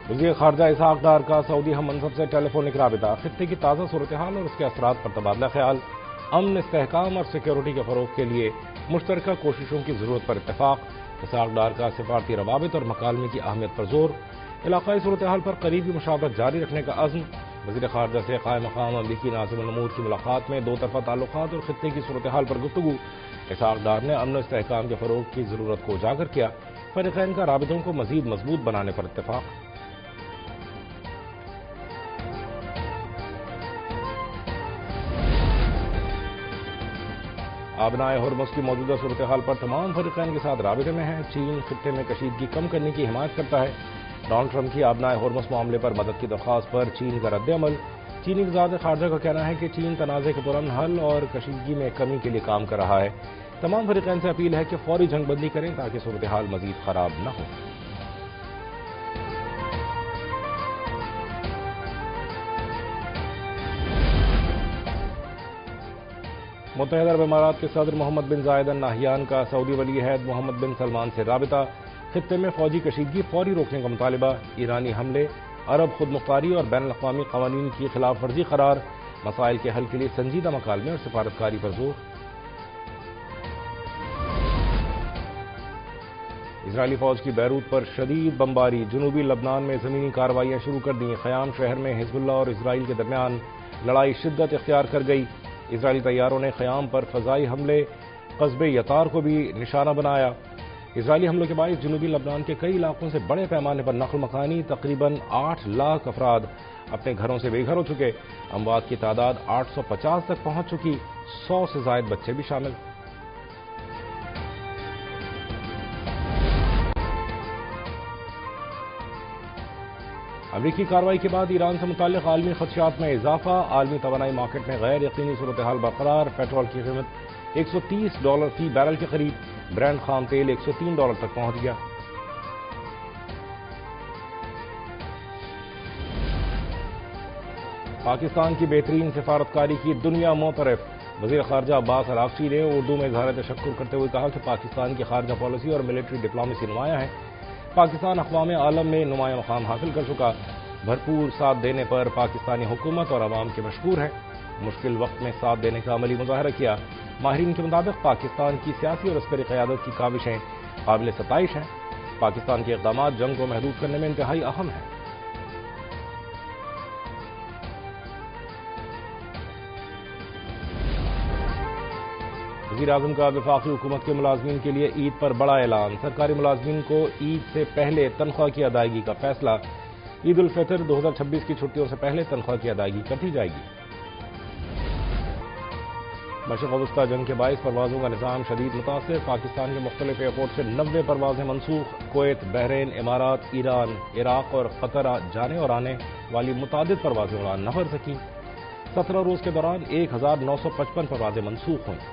وزیر خارجہ اسحاق ڈار کا سعودی ہم منصب سے ٹیلی فونک رابطہ، خطے کی تازہ صورتحال اور اس کے اثرات پر تبادلہ خیال، امن، استحکام اور سیکیورٹی کے فروغ کے لیے مشترکہ کوششوں کی ضرورت پر اتفاق، اسحاق ڈار کا سفارتی روابط اور مکالمے کی اہمیت پر زور، علاقائی صورتحال پر قریبی مشاورت جاری رکھنے کا عزم، وزیر خارجہ سے قائم مقام امریکی ناظم الامور کی ملاقات میں دو طرفہ تعلقات اور خطے کی صورتحال پر گفتگو، اسحاق ڈار نے امن و استحکام کے فروغ کی ضرورت کو اجاگر کیا، فریقین کا رابطوں کو مزید مضبوط بنانے پر اتفاق۔ آبنائے ہرمز کی موجودہ صورتحال پر تمام فریقین کے ساتھ رابطے میں ہیں، چین خطے میں کشیدگی کم کرنے کی حمایت کرتا ہے، ڈونلڈ ٹرمپ کی آبنائے ہرمز معاملے پر مدد کی درخواست پر چین کا رد عمل، چینی وزارت خارجہ کا کہنا ہے کہ چین تنازع کے پرامن حل اور کشیدگی میں کمی کے لیے کام کر رہا ہے، تمام فریقین سے اپیل ہے کہ فوری جنگ بندی کریں تاکہ صورتحال مزید خراب نہ ہو۔ متحدہ عرب امارات کے صدر محمد بن زائد ال نہیان کا سعودی ولی عہد محمد بن سلمان سے رابطہ، خطے میں فوجی کشیدگی فوری روکنے کا مطالبہ، ایرانی حملے عرب خود مختاری اور بین الاقوامی قوانین کی خلاف ورزی قرار، مسائل کے حل کے لیے سنجیدہ مکالمے اور سفارتکاری پر زور۔ اسرائیلی فوج کی بیروت پر شدید بمباری، جنوبی لبنان میں زمینی کارروائیاں شروع کر دیں، خیام شہر میں حزب اللہ اور اسرائیل کے درمیان لڑائی شدت اختیار کر گئی، اسرائیلی طیاروں نے خیام پر فضائی حملے، قصبے یتار کو بھی نشانہ بنایا، اسرائیلی حملوں کے باعث جنوبی لبنان کے کئی علاقوں سے بڑے پیمانے پر نقل مکانی، تقریباً 8 لاکھ افراد اپنے گھروں سے بے گھر ہو چکے، اموات کی تعداد 850 تک پہنچ چکی، 100 سے زائد بچے بھی شامل۔ امریکی کارروائی کے بعد ایران سے متعلق عالمی خدشات میں اضافہ، عالمی توانائی مارکیٹ میں غیر یقینی صورتحال برقرار، پیٹرول کی قیمت $130 فی بیرل کے قریب، برینڈ خام تیل $103 تک پہنچ گیا۔ پاکستان کی بہترین سفارتکاری کی دنیا معترف، وزیر خارجہ عباس عراقچی نے اردو میں اظہار تشکر کرتے ہوئے کہا کہ پاکستان کی خارجہ پالیسی اور ملٹری ڈپلومیسی نمایاں ہے، پاکستان اقوام عالم میں نمایاں مقام حاصل کر چکا، بھرپور ساتھ دینے پر پاکستانی حکومت اور عوام کے مشکور ہے، مشکل وقت میں ساتھ دینے کا عملی مظاہرہ کیا، ماہرین کے مطابق پاکستان کی سیاسی اور عسکری قیادت کی کاوشیں قابل ستائش ہیں، پاکستان کے اقدامات جنگ کو محدود کرنے میں انتہائی اہم ہیں۔ وزیر اعظم کا وفاقی حکومت کے ملازمین کے لیے عید پر بڑا اعلان، سرکاری ملازمین کو عید سے پہلے تنخواہ کی ادائیگی کا فیصلہ، عید الفطر 2026 کی چھٹیوں سے پہلے تنخواہ کی ادائیگی کر دی جائے گی۔ مشرق وسطی جنگ کے باعث پروازوں کا نظام شدید متاثر، پاکستان کے مختلف ایئرپورٹ سے 90 پروازیں منسوخ، کویت، بحرین، امارات، ایران، عراق اور قطر جانے اور آنے والی متعدد پروازیں اڑان نہ بھر سکیں، 17 روز کے دوران 1955 پروازیں منسوخ ہوئیں۔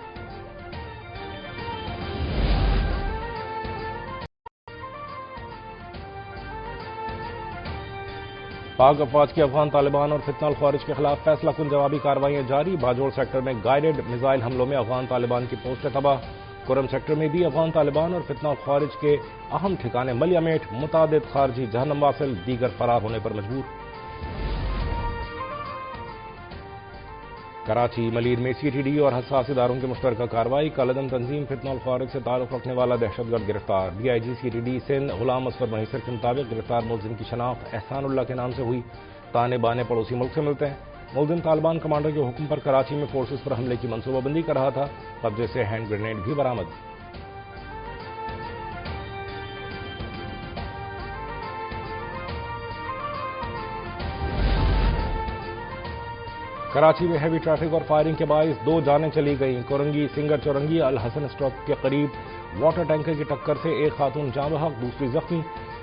پاک افواج کی افغان طالبان اور فتنہ الخوارج کے خلاف فیصلہ کن جوابی کارروائیاں جاری، باجوڑ سیکٹر میں گائیڈڈ میزائل حملوں میں افغان طالبان کی پوسٹیں تباہ، کرم سیکٹر میں بھی افغان طالبان اور فتنہ الخوارج کے اہم ٹھکانے ملیہ میٹ، متعدد خارجی جہنم واصل، دیگر فرار ہونے پر مجبور۔ کراچی ملیر میں سی ٹی ڈی اور حساس اداروں کی مشترکہ کارروائی، کالعدم تنظیم فتنہ الخوارج سے تعلق رکھنے والا دہشت گرد گرفتار، D I G C T D Sindh Ghulam Asfar Mahesar کے مطابق گرفتار ملزم کی شناخت احسان اللہ کے نام سے ہوئی، تانے بانے پڑوسی ملک سے ملتے ہیں، ملزم طالبان کمانڈر کے حکم پر کراچی میں فورسز پر حملے کی منصوبہ بندی کر رہا تھا، قبضے سے ہینڈ گرینیڈ بھی برآمد۔ کراچی میں ہیوی ٹریفک اور فائرنگ کے باعث 2 جانیں چلی گئیں، کورنگی سنگر چورنگی الحسن اسٹاپ کے قریب واٹر ٹینکر کی ٹکر سے ایک خاتون جاں بحق، دوسری زخمی،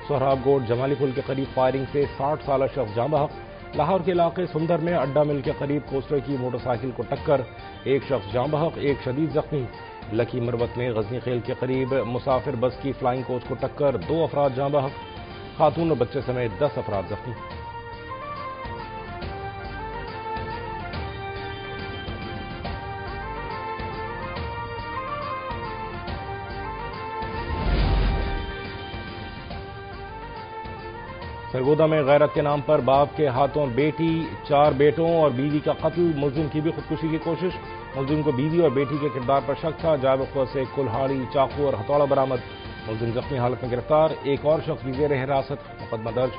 سہراب گوٹ جمالی پل کے قریب فائرنگ سے 60 سالہ شخص جاں بحق، لاہور کے علاقے سندر میں اڈا مل کے قریب کوسٹر کی موٹر سائیکل کو ٹکر، ایک شخص جاں بحق، ایک شدید زخمی، لکی مروت میں غزنی خیل کے قریب مسافر بس کی فلائنگ کوچ کو ٹکر، 2 افراد جاں بحق، خاتون اور بچے سمیت 10 افراد زخمی۔ سرگودا میں غیرت کے نام پر باپ کے ہاتھوں بیٹی، 4 بیٹوں اور بیوی کا قتل، ملزم کی بھی خودکشی کی کوشش۔ ملزم کو بیوی اور بیٹی کے کردار پر شک تھا، جائے وقوع سے کلہاڑی، چاقو اور ہتھوڑا برآمد، ملزم زخمی حالت میں گرفتار، ایک اور شخص بھی زیر حراست، مقدمہ درج۔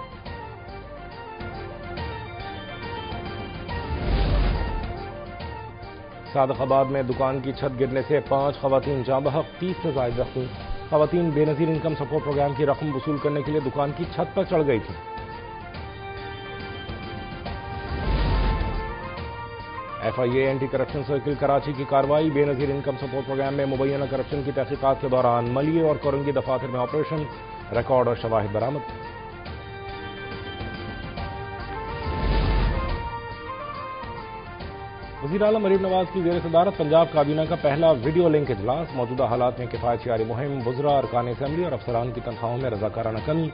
صادق آباد میں دکان کی چھت گرنے سے 5 خواتین جاں بحق، 30 سے زائد زخمی۔ خواتین بے نظیر انکم سپورٹ پروگرام کی رقم وصول کرنے کے لیے دکان کی چھت پر چڑھ گئی تھیں۔ FIA anti corruption circle Karachi کی کارروائی، بے نظیر انکم سپورٹ پروگرام میں مبینہ کرپشن کی تحقیقات کے دوران ملیے اور کورنگی دفاتر میں آپریشن، ریکارڈ اور شواہد برآمد۔ وزیر اعلیٰ مریم نواز کی زیر صدارت پنجاب کابینہ کا پہلا ویڈیو لنک اجلاس، موجودہ حالات میں کفایت مہم، وزراء، ارکان اسمبلی اور افسران کی تنخواہوں میں رضاکارانہ کمی،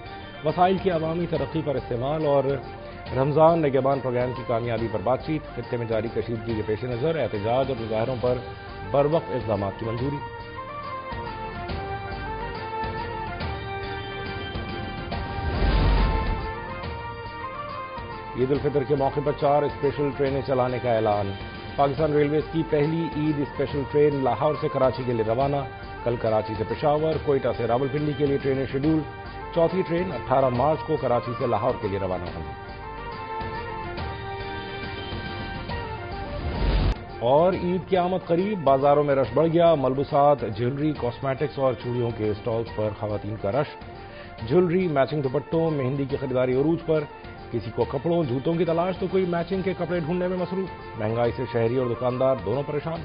وسائل کی عوامی ترقی پر استعمال اور رمضان نگہبان پروگرام کی کامیابی پر بات چیت، خطے میں جاری کشیدگی کے پیش نظر احتجاج اور مظاہروں پر بروقت اقدامات کی منظوری۔ عید الفطر کے موقع پر 4 اسپیشل ٹرینیں چلانے کا اعلان، پاکستان ریلویز کی پہلی عید اسپیشل ٹرین لاہور سے کراچی کے لیے روانہ، کل کراچی سے پشاور، کوئٹہ سے راولپنڈی کے لیے ٹرینیں شیڈول، چوتھی ٹرین 18 مارچ کو کراچی سے لاہور کے لیے روانہ ہوگی۔ اور عید کی آمد قریب، بازاروں میں رش بڑھ گیا، ملبوسات، جیولری، کاسمیٹکس اور چوڑیوں کے اسٹالز پر خواتین کا رش، جیولری، میچنگ دوپٹوں، مہندی کی خریداری عروج پر، کسی کو کپڑوں، جوتوں کی تلاش تو کوئی میچنگ کے کپڑے ڈھونڈنے میں مصروف، مہنگائی سے شہری اور دکاندار دونوں پریشان۔